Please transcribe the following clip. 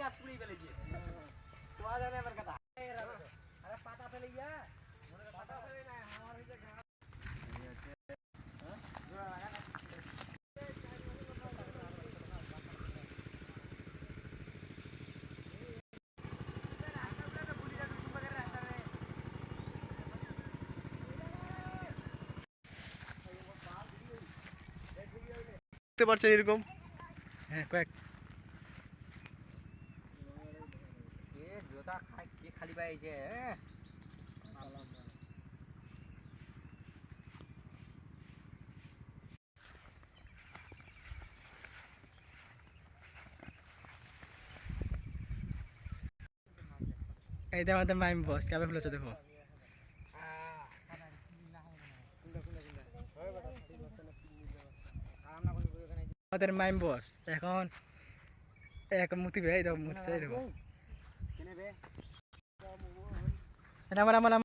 গাছ পুড়িয়ে ফেলেছে কোয়া জানে আমার কথা আরে পাতা ফেলে গিয়া পাতা ফেলে না আমার হইছে গাছ দেখতে পাচ্ছেন এরকম হ্যাঁ কয়েক এ জোতা খাই কি খালি পাইছে এই দেখো আমাদের মাইম বস কেমন ফুলেছে দেখো আমাদের মাইম বস এখন এক মুতি ভাই দেখো মুতি দেখো আমার